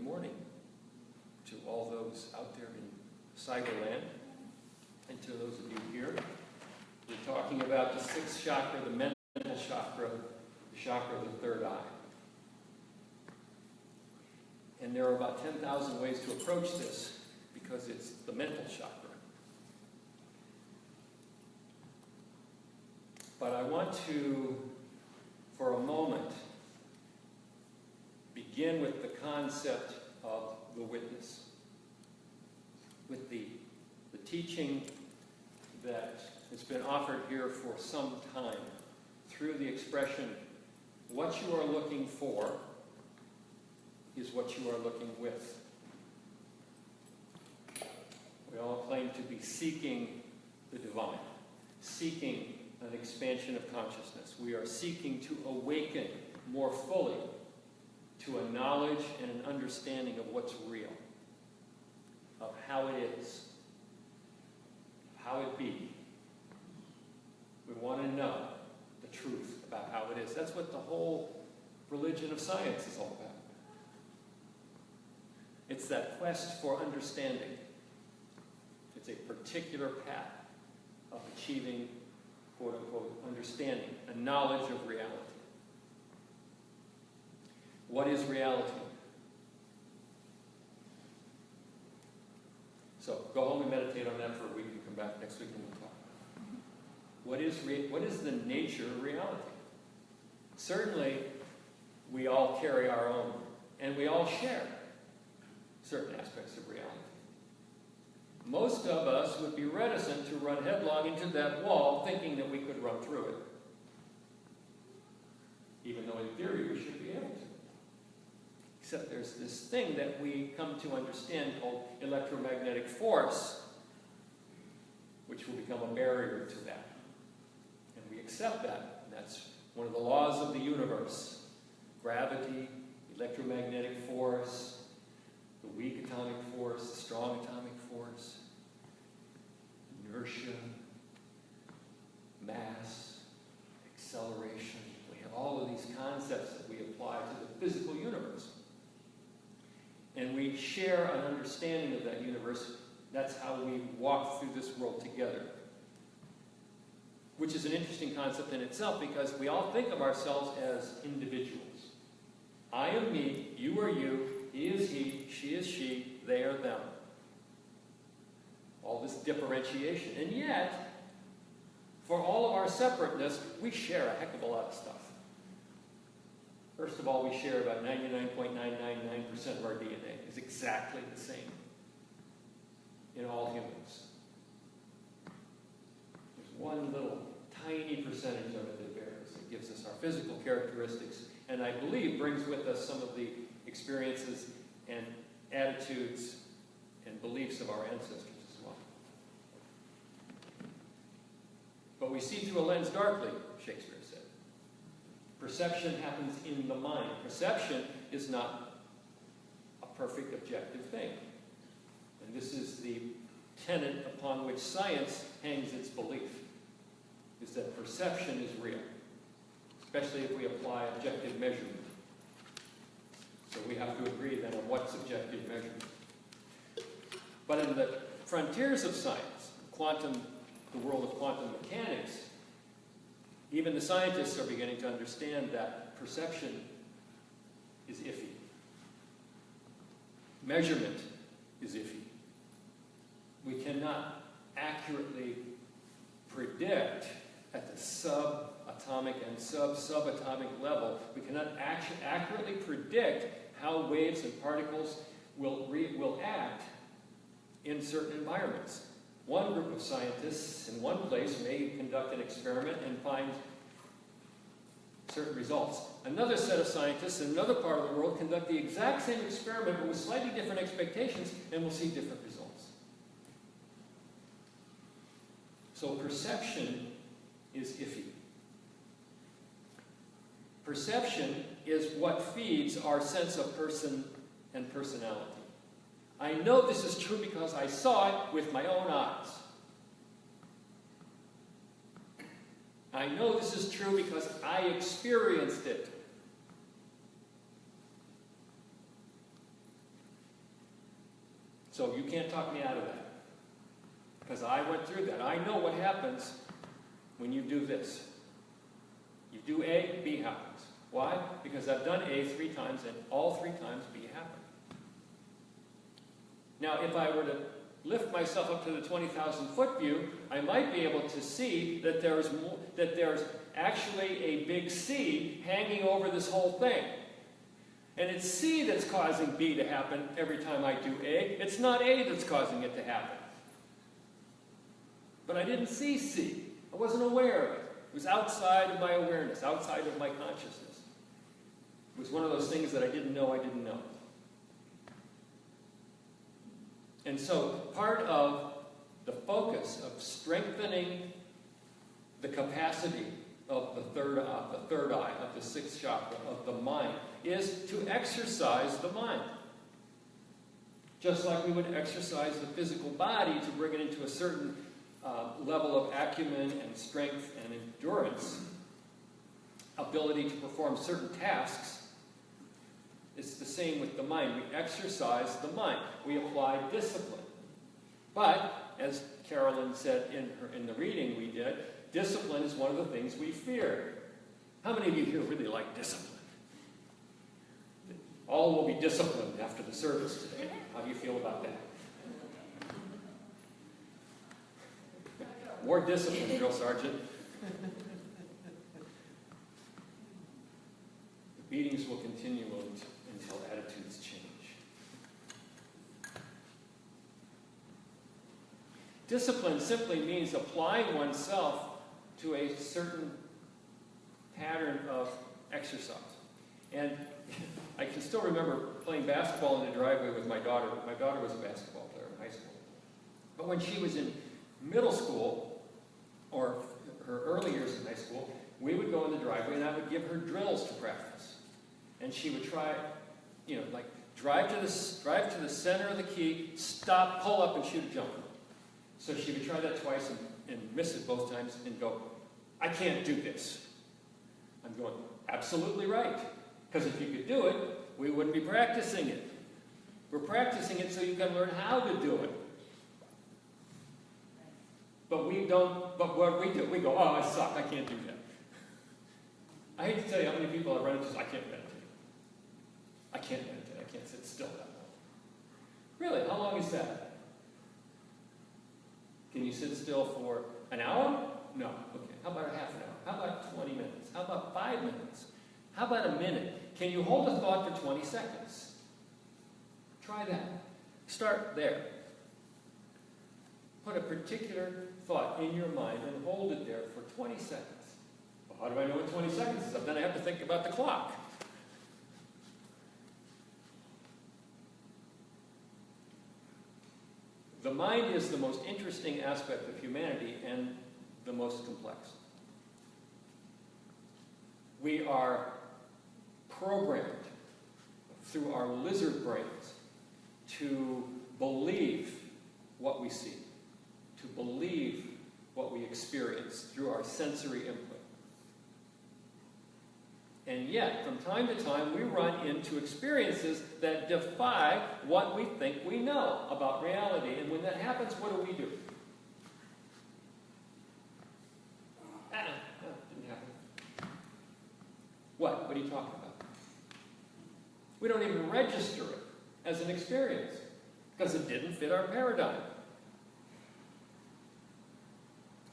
morning to all those out there in Cyberland and to those of you here. We're talking about the sixth chakra, the mental chakra, the chakra of the third eye. And there are about 10,000 ways to approach this because it's the mental chakra. But I want to, for a moment, begin with the concept of the witness, with the teaching that has been offered here for some time through the expression, what you are looking for is what you are looking with. We all claim to be seeking the divine, seeking an expansion of consciousness. We are seeking to awaken more fully to a knowledge and an understanding of what's real, of how it is, how it be. We want to know the truth about how it is. That's what the whole religion of science is all about. It's that quest for understanding. It's a particular path of achieving, quote-unquote, understanding, a knowledge of reality. What is reality? So go home and meditate on that for a week and come back next week and we'll talk. What is the nature of reality? Certainly, we all carry our own, and we all share certain aspects of reality. Most of us would be reticent to run headlong into that wall thinking that we could run through it. Even though in theory we should be able to. Except there's this thing that we come to understand called electromagnetic force, which will become a barrier to that. And we accept that. And that's one of the laws of the universe. Gravity, electromagnetic force, the weak atomic force, the strong atomic force, inertia, mass, acceleration. We have all of these concepts that we apply to the physical universe. And we share an understanding of that universe. That's how we walk through this world together. Which is an interesting concept in itself because we all think of ourselves as individuals. I am me, you are you, he is he, she is she, they are them. All this differentiation. And yet, for all of our separateness, we share a heck of a lot of stuff. First of all, we share about 99.999% of our DNA. It's exactly the same in all humans. There's one little tiny percentage of it that varies. It gives us our physical characteristics, and I believe brings with us some of the experiences and attitudes and beliefs of our ancestors as well. But we see through a lens darkly, Shakespeare said. Perception happens in the mind. Perception is not a perfect objective thing. And this is the tenet upon which science hangs its belief, is that perception is real, especially if we apply objective measurement. So we have to agree then on what's objective measurement. But in the frontiers of science, the world of quantum mechanics, even the scientists are beginning to understand that perception is iffy. Measurement is iffy. We cannot accurately predict at the subatomic and subatomic level. We cannot accurately predict how waves and particles will act in certain environments. One group of scientists in one place may conduct an experiment and find certain results. Another set of scientists in another part of the world conduct the exact same experiment but with slightly different expectations and will see different results. So perception is iffy. Perception is what feeds our sense of person and personality. I know this is true because I saw it with my own eyes. I know this is true because I experienced it. So you can't talk me out of that. Because I went through that. I know what happens when you do this. You do A, B happens. Why? Because I've done A 3 times, and all 3 times B happened. Now, if I were to lift myself up to the 20,000-foot view, I might be able to see that there's actually a big C hanging over this whole thing. And it's C that's causing B to happen every time I do A. It's not A that's causing it to happen. But I didn't see C. I wasn't aware of it. It was outside of my awareness, outside of my consciousness. It was one of those things that I didn't know I didn't know. And so part of the focus of strengthening the capacity of the third eye, of the 6th chakra, of the mind, is to exercise the mind. Just like we would exercise the physical body to bring it into a certain level of acumen and strength and endurance, ability to perform certain tasks. It's the same with the mind. We exercise the mind. We apply discipline. But, as Carolyn said in the reading we did, discipline is one of the things we fear. How many of you here really like discipline? All will be disciplined after the service today. How do you feel about that? More discipline, Drill Sergeant. The beatings will continue until attitudes change. Discipline simply means applying oneself to a certain pattern of exercise. And I can still remember playing basketball in the driveway with my daughter. My daughter was a basketball player in high school. But when she was in middle school, or her early years in high school, we would go in the driveway and I would give her drills to practice. And she would try, like drive to the center of the key, stop, pull up, and shoot a jumper. So she would try that twice and miss it both times and go, I can't do this. I'm going, absolutely right. Because if you could do it, we wouldn't be practicing it. We're practicing it so you can learn how to do it. But what we do, we go, oh, I suck, I can't do that. I hate to tell you how many people I've run into, I can't meditate. I can't meditate, I can't sit still that long. Really, how long is that? Can you sit still for an hour? No. Okay, how about a half an hour? How about 20 minutes? How about 5 minutes? How about a minute? Can you hold a thought for 20 seconds? Try that. Start there. Put a particular thought in your mind and hold it there for 20 seconds. Well, how do I know what 20 seconds is? Then I have to think about the clock. The mind is the most interesting aspect of humanity and the most complex. We are programmed through our lizard brains to believe what we see, to believe what we experience through our sensory input. And yet, from time to time, we run into experiences that defy what we think we know about reality. And when that happens, what do? Didn't happen. What? What are you talking about? We don't even register it as an experience because it didn't fit our paradigm.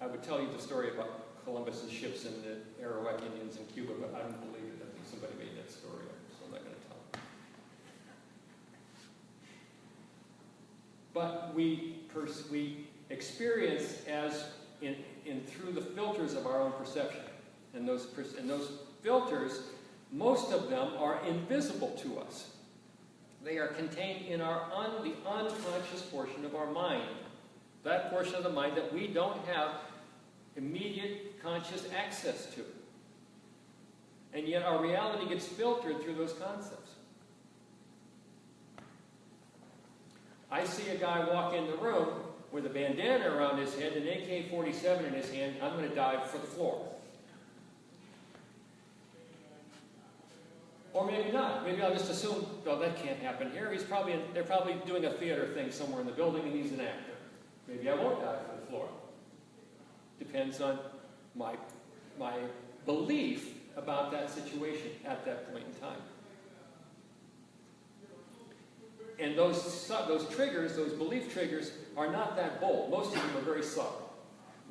I would tell you the story about Columbus's ships and the Arawak Indians in Cuba, but I don't believe it. I think somebody made that story up, so I'm not going to tell it. But we experience as through the filters of our own perception. And those filters, most of them are invisible to us. They are contained in the unconscious portion of our mind. That portion of the mind that we don't have immediate conscious access to. And yet our reality gets filtered through those concepts. I see a guy walk in the room with a bandana around his head and an AK-47 in his hand. I'm going to dive for the floor. Or maybe not. maybe I'll just assume, well, that can't happen here. They're probably doing a theater thing somewhere in the building and he's an actor. Maybe I won't die for the floor. Depends on my belief about that situation at that point in time. And those triggers, those belief triggers, are not that bold. Most of them are very subtle.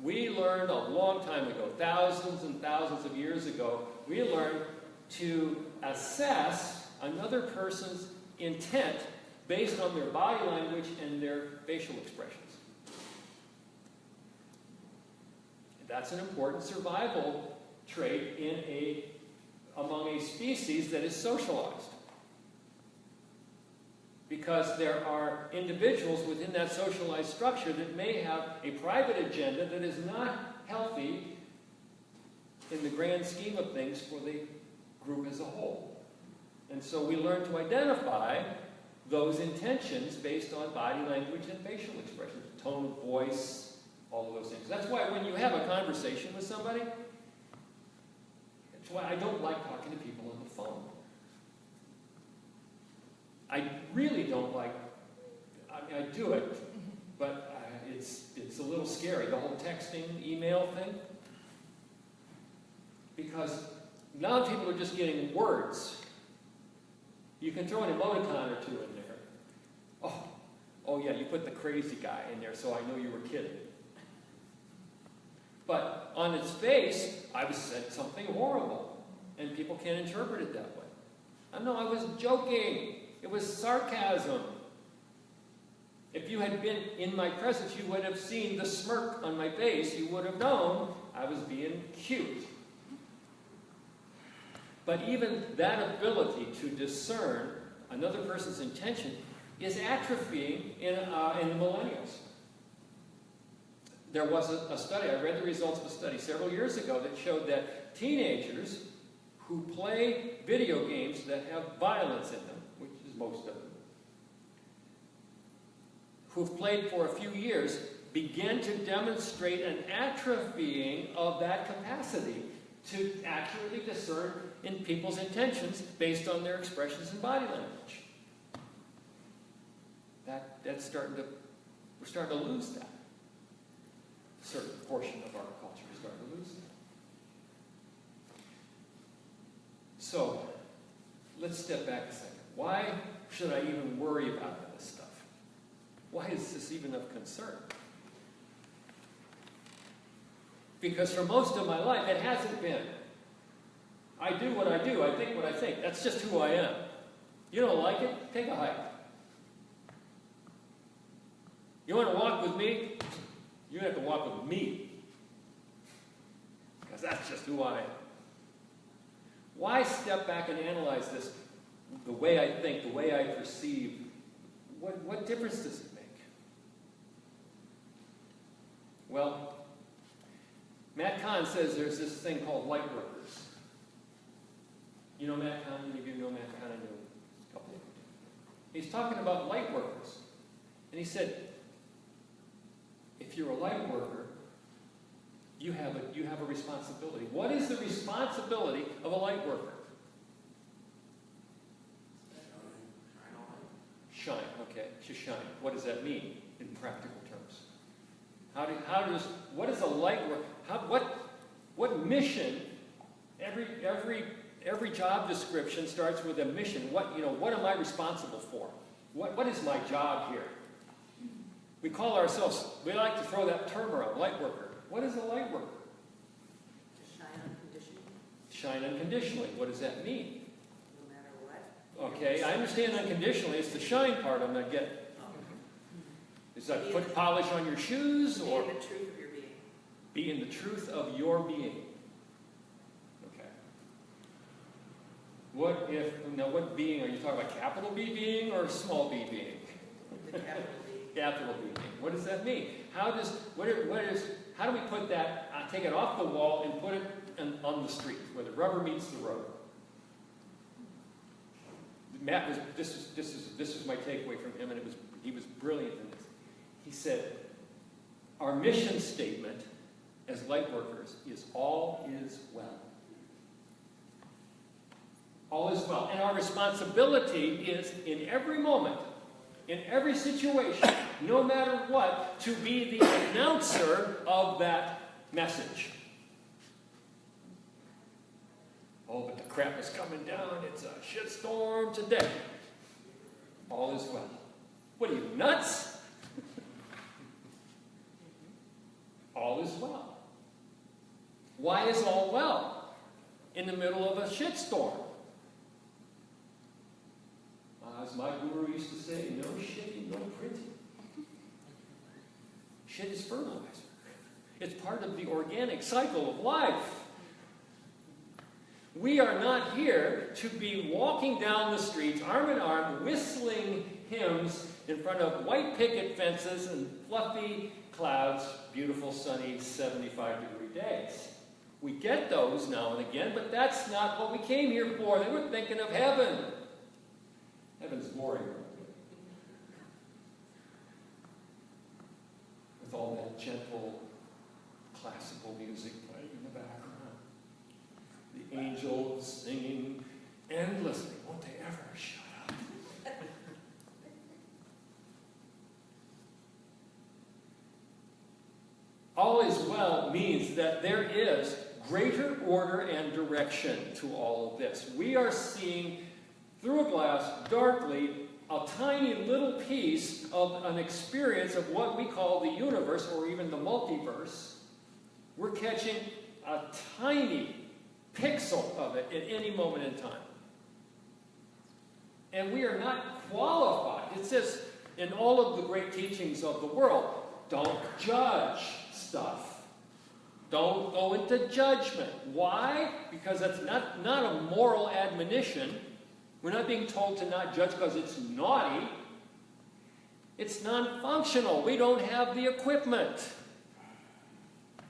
We learned a long time ago, thousands and thousands of years ago, we learned to assess another person's intent based on their body language and their facial expressions. That's an important survival trait among a species that is socialized. Because there are individuals within that socialized structure that may have a private agenda that is not healthy in the grand scheme of things for the group as a whole. And so we learn to identify those intentions based on body language and facial expressions, tone of voice, all of those things. That's why when you have a conversation with somebody, that's why I don't like talking to people on the phone. I really don't like, I do it, but it's a little scary, the whole texting, email thing. Because now people are just getting words. You can throw an emoticon or two in there. Oh yeah, you put the crazy guy in there, so I know you were kidding. But on its face, I've said something horrible, and people can't interpret it that way. No, I was joking. It was sarcasm. If you had been in my presence, you would have seen the smirk on my face. You would have known I was being cute. But even that ability to discern another person's intention is atrophying in the millennials. There was a study, I read the results of a study several years ago that showed that teenagers who play video games that have violence in them, which is most of them, who've played for a few years, begin to demonstrate an atrophying of that capacity to accurately discern in people's intentions based on their expressions and body language. We're starting to lose that. A certain portion of our culture is starting to lose that. So, let's step back a second. Why should I even worry about this stuff? Why is this even of concern? Because for most of my life, it hasn't been. I do what I do. I think what I think. That's just who I am. You don't like it? Take a hike. You want to walk with me? You have to walk with me. Because that's just who I am. Why step back and analyze this? The way I think, the way I perceive. What difference does it make? Well, Matt Kahn says there's this thing called light workers. You know Matt Kahn? Any of you know Matt Kahn? I know a couple of them. He's talking about light workers. And he said, if you're a light worker, you have a responsibility. What is the responsibility of a light worker? Shine, okay, to shine. What does that mean in practical terms? What is a light worker? What mission? Every job description starts with a mission. What am I responsible for? What is my job here? We like to throw that term around, light worker. What is a light worker? To shine unconditionally. Shine unconditionally. What does that mean? No matter what. Okay, I understand unconditionally. It's the shine part I'm not getting. Is that put polish on your shoes? Or be in the truth of your being. Be in the truth of your being. Okay. What being? Are you talking about capital B being or small b being? The capital B. Capital B being. What does that mean? How do we put that, take it off the wall and put it on the street, where the rubber meets the road? Matt this is my takeaway from him, and he was brilliant in this. He said, our mission statement as light workers is all is well. All is well. And our responsibility is in every moment, in every situation, no matter what, to be the announcer of that message. Oh, but the crap is coming down. It's a shitstorm today. All is well. What are you, nuts? All is well. Why is all well in the middle of a shitstorm? As my guru used to say, no shitting, no printing. Shit is fertilizer. It's part of the organic cycle of life. We are not here to be walking down the streets, arm in arm, whistling hymns in front of white picket fences and fluffy clouds, beautiful sunny 75-degree days. We get those now and again, but that's not what we came here for. They were thinking of heaven. Heaven's boring. With all that gentle classical music playing in the background. The angels singing endlessly. Won't they ever shut up? All is well means that there is greater order and direction to all of this. We are seeing through a glass, darkly, a tiny little piece of an experience of what we call the universe, or even the multiverse. We're catching a tiny pixel of it at any moment in time. And we are not qualified. It says in all of the great teachings of the world, don't judge stuff. Don't go into judgment. Why? Because that's not a moral admonition. We're not being told to not judge because it's naughty. It's non-functional. We don't have the equipment.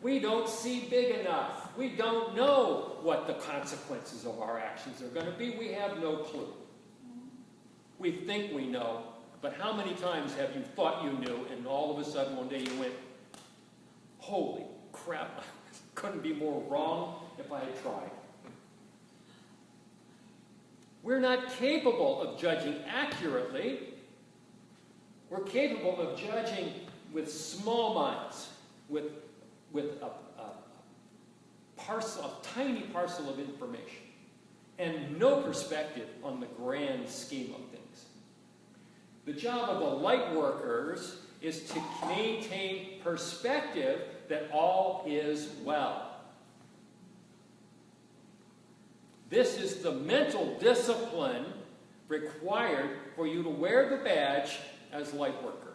We don't see big enough. We don't know what the consequences of our actions are going to be. We have no clue. We think we know, but how many times have you thought you knew, and all of a sudden one day you went, holy crap, I couldn't be more wrong if I had tried. We're not capable of judging accurately. We're capable of judging with small minds, with a tiny parcel of information, and no perspective on the grand scheme of things. The job of the light workers is to maintain perspective that all is well. This is the mental discipline required for you to wear the badge as light worker.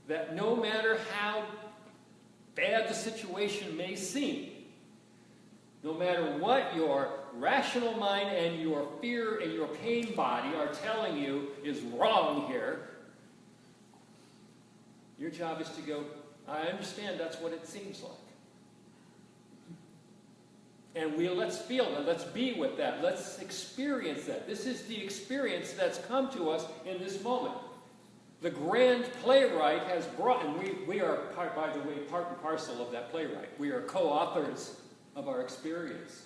That no matter how bad the situation may seem, no matter what your rational mind and your fear and your pain body are telling you is wrong here, your job is to go, I understand that's what it seems like. And let's feel that, let's be with that, let's experience that. This is the experience that's come to us in this moment. The grand playwright has brought, and we are, by the way, part and parcel of that playwright. We are co-authors of our experience.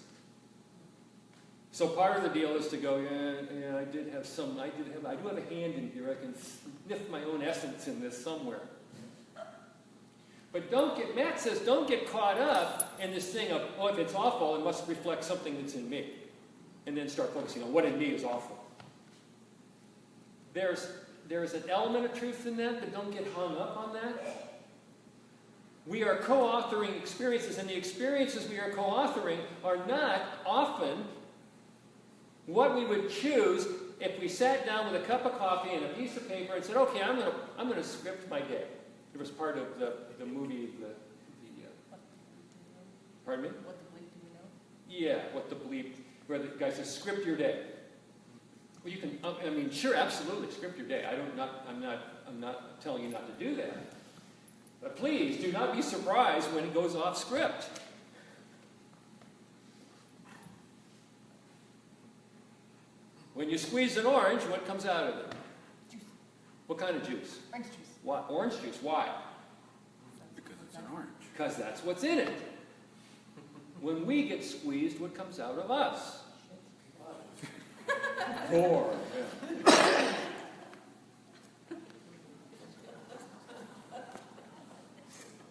So part of the deal is to go, I do have a hand in here. I can sniff my own essence in this somewhere. But Matt says, don't get caught up in this thing of, oh, if it's awful, it must reflect something that's in me. And then start focusing on what in me is awful. There's an element of truth in that, but don't get hung up on that. We are co-authoring experiences, and the experiences we are co-authoring are not often what we would choose if we sat down with a cup of coffee and a piece of paper and said, okay, I'm going to script my day. It was part of the movie, pardon me? What the bleep do we know? Yeah, what the bleep, where the guy says, script your day. Well, you can, I mean, sure, absolutely, script your day. I'm not telling you not to do that. But please, do not be surprised when it goes off script. When you squeeze an orange, what comes out of it? Juice. What kind of juice? Orange juice. Why? Orange juice. Why? Because it's an orange. Because that's what's in it. When we get squeezed, what comes out of us? Poor. Yeah.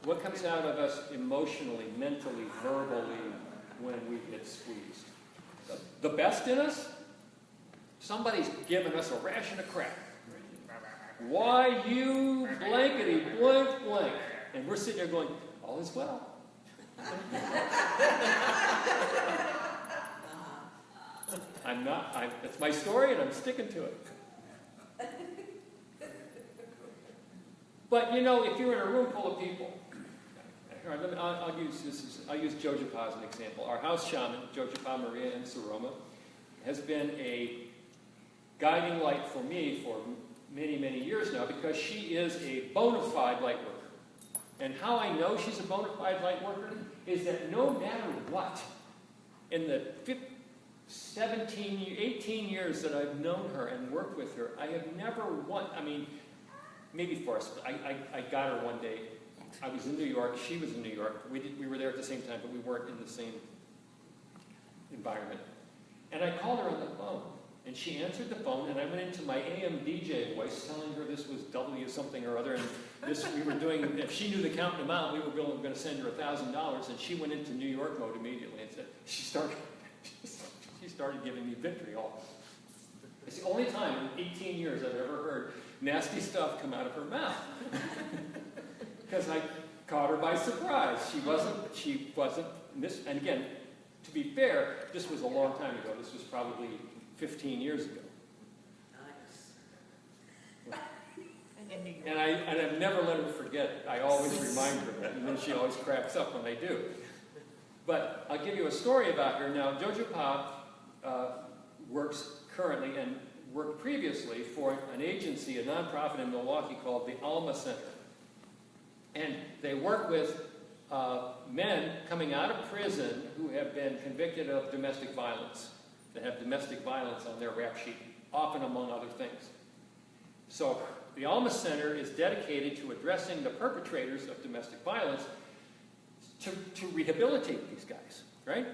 What comes out of us emotionally, mentally, verbally when we get squeezed? The best in us? Somebody's giving us a ration of crap. Why you blankety blank blank? And we're sitting there going, all is well. It's my story and I'm sticking to it. But you know, if you're in a room full of people, I'll use Jojapa as an example. Our house shaman, Jojapa Maria in Saroma, has been a guiding light for me for many, many years now because she is a bona fide light worker. And how I know she's a bona fide light worker is that no matter what, in the 18 years that I've known her and worked with her, I have never maybe for us, I got her one day. I was in New York, she was in New York. We were there at the same time, but we weren't in the same environment. And I called her on the phone. And she answered the phone, and I went into my AM DJ voice telling her this was W something or other, and this we were doing, if she knew the count amount, we were going to send her $1,000, and she went into New York mode immediately and said, she started giving me vitriol. It's the only time in 18 years I've ever heard nasty stuff come out of her mouth. Because I caught her by surprise. She wasn't, and again, to be fair, this was a long time ago. This was probably 15 years ago. Nice. And I've never let her forget it. I always remind her of it, and then she always cracks up when I do. But I'll give you a story about her. Now, Jojapa works currently and worked previously for an agency, a nonprofit in Milwaukee called the Alma Center. And they work with men coming out of prison who have been convicted of domestic violence. That have domestic violence on their rap sheet, often among other things. So the Alma Center is dedicated to addressing the perpetrators of domestic violence to rehabilitate these guys, right?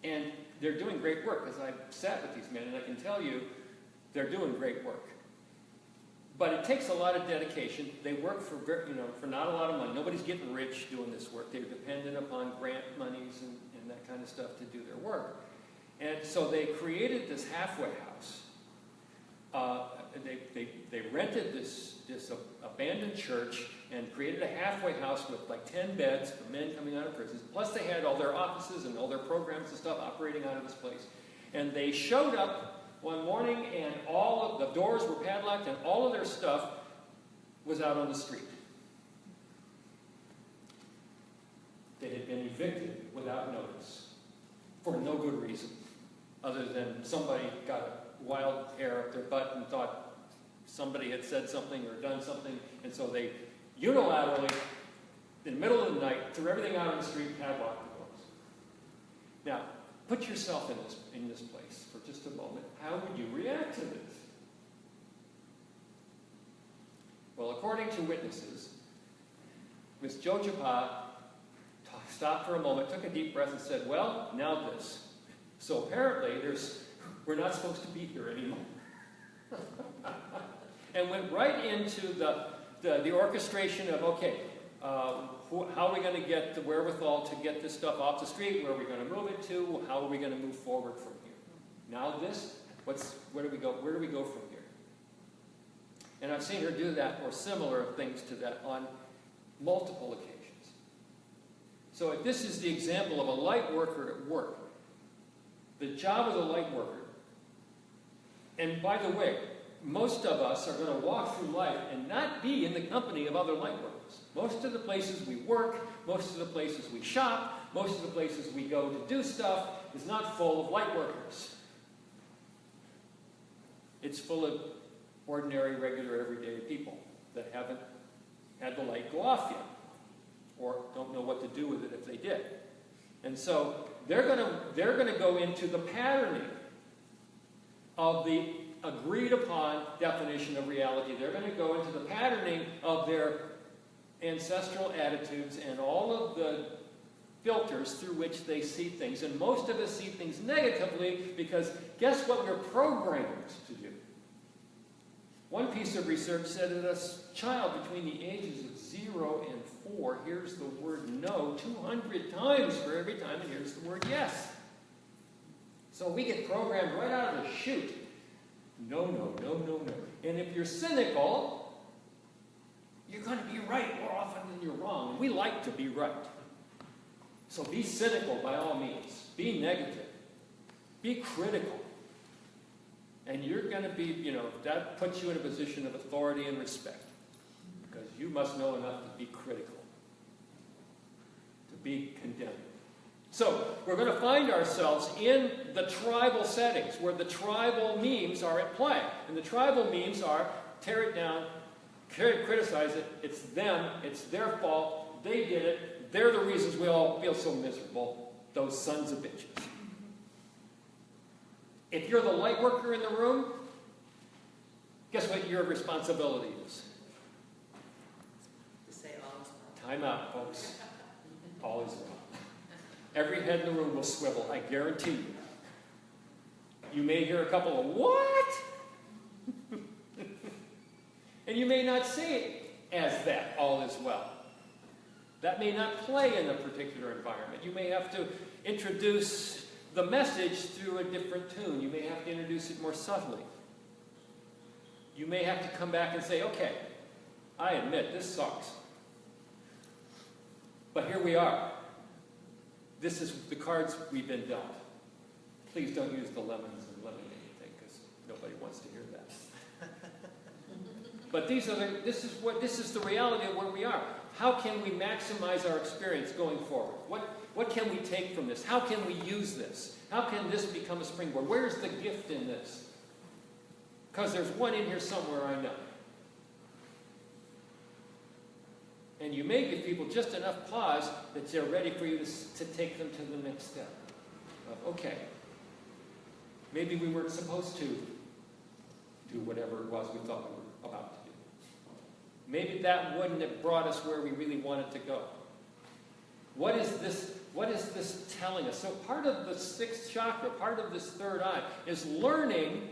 And they're doing great work. As I've sat with these men, and I can tell you, they're doing great work. But it takes a lot of dedication. They work for not a lot of money. Nobody's getting rich doing this work. They're dependent upon grant monies and that kind of stuff to do their work. And so they created this halfway house. They rented this abandoned church and created a halfway house with like 10 beds for men coming out of prison. Plus they had all their offices and all their programs and stuff operating out of this place. And they showed up one morning and all of the doors were padlocked and all of their stuff was out on the street. They had been evicted without notice for no good reason, other than somebody got a wild hair up their butt and thought somebody had said something or done something, and so they unilaterally, in the middle of the night, threw everything out on the street, padlocked the doors. Now, put yourself in this place for just a moment. How would you react to this? Well, according to witnesses, Miss Jojapa stopped for a moment, took a deep breath, and said, well, now this. So apparently, we're not supposed to be here anymore. And went right into the orchestration of, okay, how are we going to get the wherewithal to get this stuff off the street? Where are we going to move it to? How are we going to move forward from here? Now this, where do we go from here? And I've seen her do that or similar things to that on multiple occasions. So if this is the example of a light worker at work, the job of the light worker, and by the way, most of us are going to walk through life and not be in the company of other light workers. Most of the places we work, most of the places we shop, most of the places we go to do stuff is not full of light workers. It's full of ordinary, regular, everyday people that haven't had the light go off yet, or don't know what to do with it if they did. And so they're going to go into the patterning of the agreed upon definition of reality. They're going to go into the patterning of their ancestral attitudes and all of the filters through which they see things. And most of us see things negatively because guess what we're programmed to do? One piece of research said that a child between the ages of 0 and 4 hears the word no 200 times for every time it hears the word yes. So we get programmed right out of the chute. No, no, no, no, no. And if you're cynical, you're going to be right more often than you're wrong. We like to be right. So be cynical by all means. Be negative. Be critical. And you're going to be, that puts you in a position of authority and respect. Because you must know enough to be critical. To be condemning. So, we're going to find ourselves in the tribal settings, where the tribal memes are at play. And the tribal memes are, tear it down, criticize it, it's them, it's their fault, they did it, they're the reasons we all feel so miserable, those sons of bitches. If you're the light worker in the room, guess what your responsibility is? To say all is well. Time out, folks. All is well. Every head in the room will swivel, I guarantee you. You may hear a couple of, what? And you may not see it as that, all is well. That may not play in a particular environment. You may have to introduce the message through a different tune. You may have to introduce it more subtly. You may have to come back and say, okay, I admit this sucks. But here we are. This is the cards we've been dealt. Please don't use the lemons and lemonade thing, because nobody wants to hear that. But this is the reality of where we are. How can we maximize our experience going forward? What can we take from this? How can we use this? How can this become a springboard? Where's the gift in this? Because there's one in here somewhere, I know. And you may give people just enough pause that they're ready for you to take them to the next step. Okay, maybe we weren't supposed to do whatever it was we thought we were about to do. Maybe that wouldn't have brought us where we really wanted to go. What is this telling us? So part of the sixth chakra, part of this third eye, is learning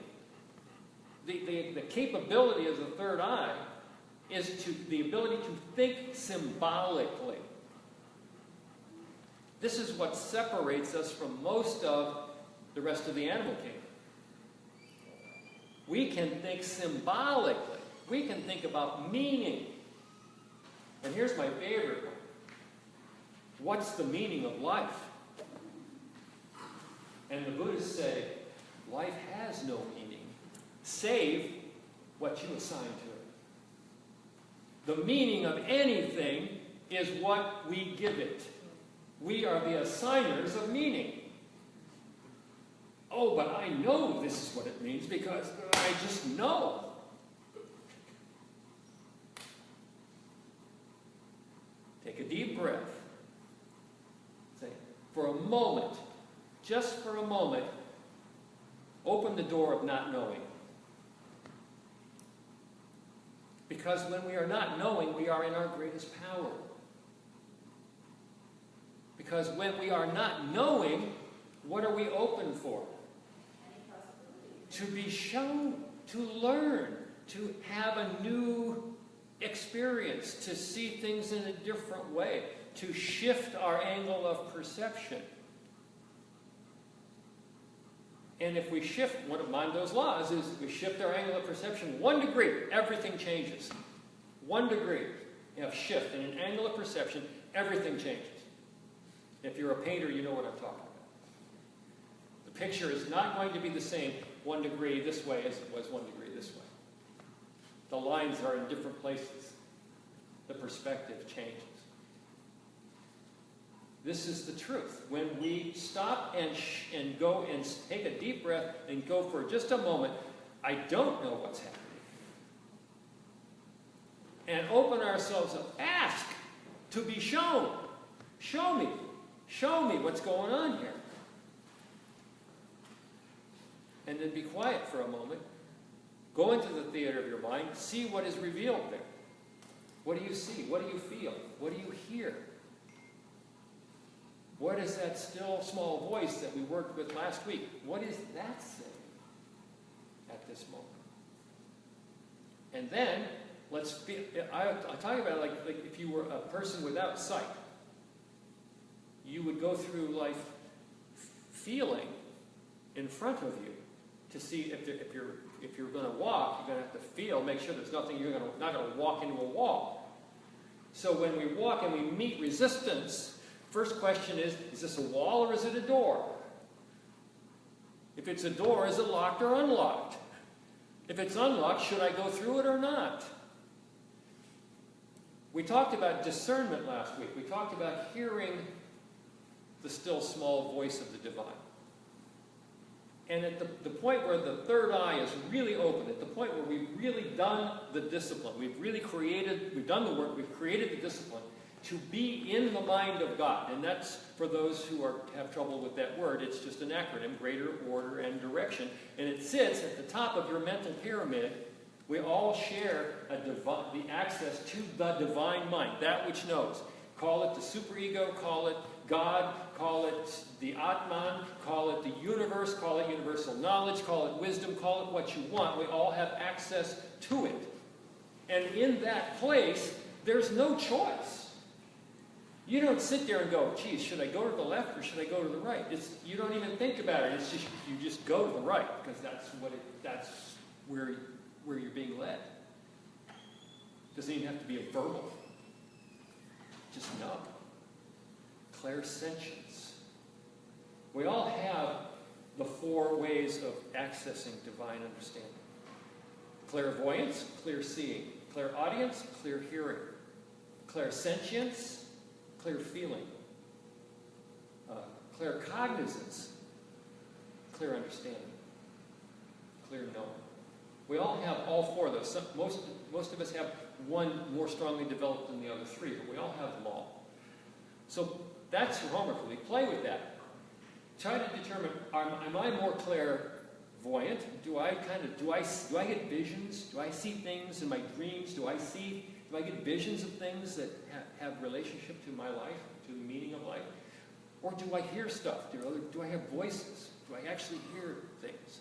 the capability of the third eye is the ability to think symbolically. This is what separates us from most of the rest of the animal kingdom. We can think symbolically. We can think about meaning. And here's my favorite one. What's the meaning of life? And the Buddhists say, life has no meaning, save what you assign to it. The meaning of anything is what we give it. We are the assigners of meaning. Oh, but I know this is what it means because I just know. Take a deep breath. Say, for a moment, just for a moment, open the door of not knowing. Because when we are not knowing, we are in our greatest power. Because when we are not knowing, what are we open for? To be shown, to learn, to have a new experience, to see things in a different way, to shift our angle of perception. And if we shift, one of Mondo's laws is we shift our angle of perception 1 degree, everything changes. 1 degree of shift in an angle of perception, everything changes. If you're a painter, you know what I'm talking about. The picture is not going to be the same 1 degree this way as it was 1 degree this way. The lines are in different places. The perspective changes. This is the truth. When we stop and go and take a deep breath and go for just a moment, I don't know what's happening. And open ourselves up. Ask to be shown. Show me. Show me what's going on here. And then be quiet for a moment. Go into the theater of your mind. See what is revealed there. What do you see? What do you feel? What do you hear? What is that still small voice that we worked with last week? What is that saying at this moment? And then, I talk about it like if you were a person without sight, you would go through life feeling in front of you to see if you're going to walk, you're going to have to feel, make sure there's nothing, you're not going to walk into a wall. So when we walk and we meet resistance, first question is this a wall or is it a door? If it's a door, is it locked or unlocked? If it's unlocked, should I go through it or not? We talked about discernment last week. We talked about hearing the still small voice of the divine. And at the point where the third eye is really open, at the point where we've really done the discipline, we've done the work, we've created the discipline to be in the mind of God. And that's, for those who have trouble with that word, it's just an acronym, greater order and direction. And it sits at the top of your mental pyramid. We all share the access to the divine mind, that which knows. Call it the superego, call it God, call it the Atman, call it the universe, call it universal knowledge, call it wisdom, call it what you want. We all have access to it. And in that place, there's no choice. You don't sit there and go, geez, should I go to the left or should I go to the right? You don't even think about it. It's just, you just go to the right because that's where you're being led. It doesn't even have to be a verbal. Just know. Clairsentience. We all have the four ways of accessing divine understanding. Clairvoyance, clear seeing. Clairaudience, clear hearing. Clairsentience, clear feeling. Claircognizance, clear understanding. Clear knowing. We all have all four of those. Most of us have one more strongly developed than the other three, but we all have them all. So that's your homework. We play with that. Try to determine, am I more clairvoyant? Do I get visions? Do I see things in my dreams? Do I get visions of things that have relationship to my life, to the meaning of life? Or do I hear stuff? Do I have voices? Do I actually hear things?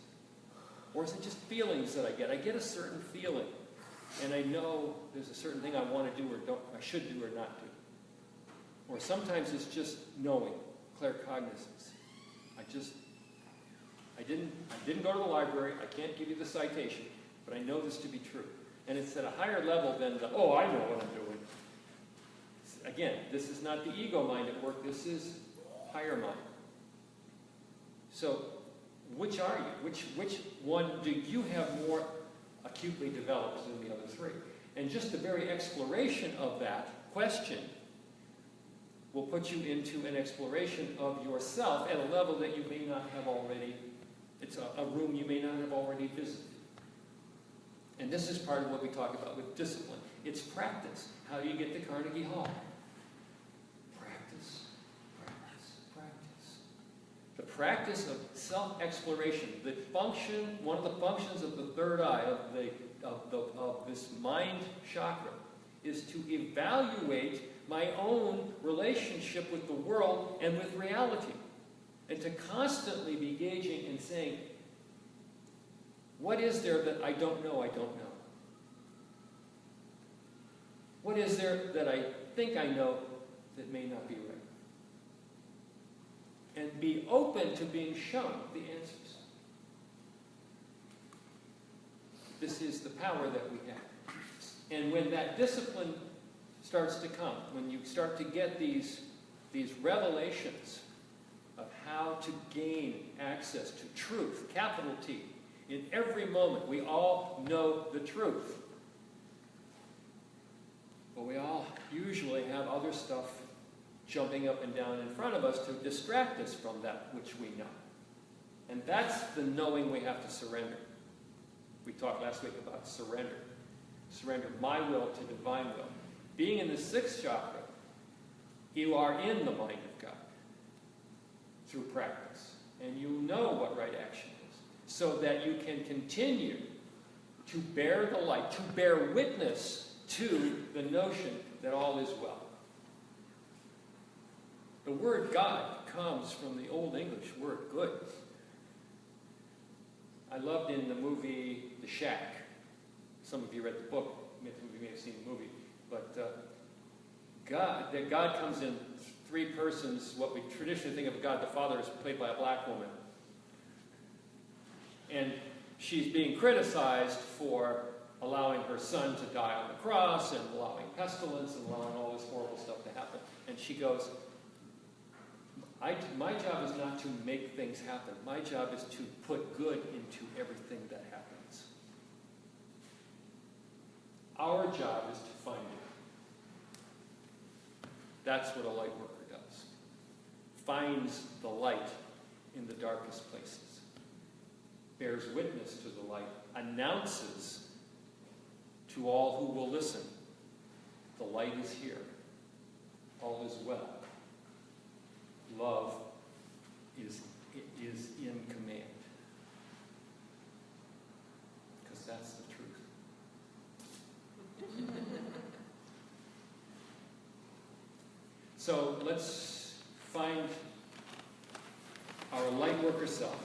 Or is it just feelings that I get? I get a certain feeling, and I know there's a certain thing I want to do or I should do or not do. Or sometimes it's just knowing, claircognizance. I didn't go to the library. I can't give you the citation, but I know this to be true. And it's at a higher level than I know what I'm doing. Again, this is not the ego mind at work. This is higher mind. So, which are you? Which one do you have more acutely developed than the other three? And just the very exploration of that question will put you into an exploration of yourself at a level that you may not have already, it's a room you may not have already visited. And this is part of what we talk about with discipline. It's practice. How do you get to Carnegie Hall? Practice, practice, practice. The practice of self-exploration. One of the functions of the third eye, of this mind chakra, is to evaluate my own relationship with the world and with reality. And to constantly be gauging and saying, what is there that I don't know I don't know? What is there that I think I know that may not be right? And be open to being shown the answers. This is the power that we have. And when that discipline starts to come, when you start to get these revelations of how to gain access to truth, capital T, in every moment, we all know the truth. But we all usually have other stuff jumping up and down in front of us to distract us from that which we know. And that's the knowing we have to surrender. We talked last week about surrender. Surrender my will to divine will. Being in the sixth chakra, you are in the mind of God through practice. And you know what right action is, so that you can continue to bear the light, to bear witness to the notion that all is well. The word God comes from the Old English word good. I loved in the movie The Shack. Some of you read the book, you may have seen the movie, but God comes in three persons. What we traditionally think of God the Father is played by a black woman. And she's being criticized for allowing her son to die on the cross and allowing pestilence and allowing all this horrible stuff to happen. And she goes, my job is not to make things happen. My job is to put good into everything that happens. Our job is to find it. That's what a light worker does. Finds the light in the darkest places. Bears witness to the light. Announces to all who will listen, the light is here. All is well. Love is in command. Because that's the truth. So let's find our light worker self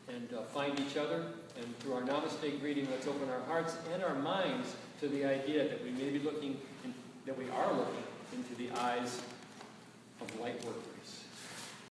and find each other. And through our Namaste greeting, let's open our hearts and our minds to the idea that we may be looking, that we are looking into the eyes of light workers.